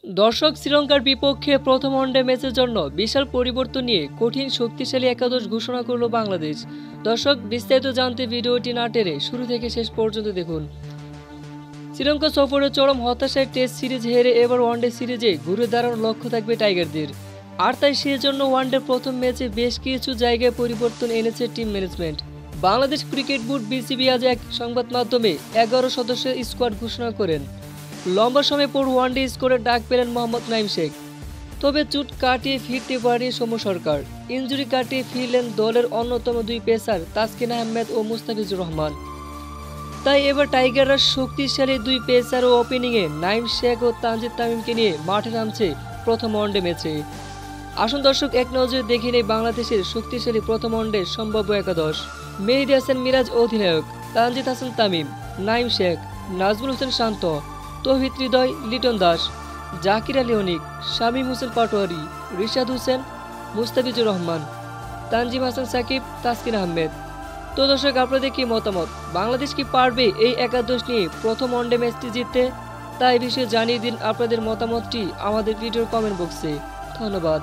দর্শক, শ্রীলঙ্কার বিপক্ষে প্রথম ওয়ানডে ম্যাচের জন্য বিশাল পরিবর্তন নিয়ে কঠিন শক্তিশালী একাদশ ঘোষণা করল বাংলাদেশ। দর্শক, বিস্তারিত জানতে ভিডিওটি না টেনে শুরু থেকে শেষ পর্যন্ত দেখুন। শ্রীলঙ্কা সফরে চরম হতাশায় টেস্ট সিরিজ হেরে এবার ওয়ানডে সিরিজে ঘুরে দাঁড়ানোর লক্ষ্য থাকবে টাইগারদের। আর তাই সেজন্য ওয়ানডের প্রথম ম্যাচে বেশ কিছু জায়গায় পরিবর্তন এনেছে team management. Bangladesh cricket board BCB আজ এক সংবাদ মাধ্যমে 11 সদস্যের স্কোয়াড ঘোষণা করেন। লম্বা সময় পর ওয়ানডে স্কোরে ডাক পেলেন মোহাম্মদ নাইম শেখ। তবে চোট কাটিয়ে ফিরতে পারেনি সৌম্য সরকার। ইনজুরি কাটিয়ে ফিরলেন দলের অন্যতম দুই পেসার তাসকিন আহমেদ ও মুস্তাফিজুর রহমান। তাই এবার টাইগাররা শক্তিশালী দুই পেসার ও ওপেনিংয়ে নাইম শেখ ও তানজিদ তামিমকে নিয়ে মাঠে নামছে প্রথম ওয়ানডে ম্যাচে। আসুন দর্শক, এক নজরে দেখে নেই বাংলাদেশের শক্তিশালী প্রথম ওয়ানডে সম্ভাব্য একাদশ। মেহেদী হাসান মিরাজ অধিনায়ক, তানজিদ হাসান তামিম, নাইম শেখ, নাজমুল হোসেন শান্ত, তৌহিদ হৃদয়, লিটন দাস, জাকির আলী অনিক, শামীম হোসেন পাটোয়ারি, রিশাদ হোসেন, মুস্তাফিজুর রহমান, তানজিম হাসান সাকিব, তাসকিন আহমেদ। তো দর্শক, আপনাদের কি মতামত? বাংলাদেশ কি পারবে এই একাদশ নিয়ে প্রথম ওয়ানডে ম্যাচটি জিততে? তাই বিষয়ে জানিয়ে দিন আপনাদের মতামতটি আমাদের ভিডিওর কমেন্ট বক্সে। ধন্যবাদ।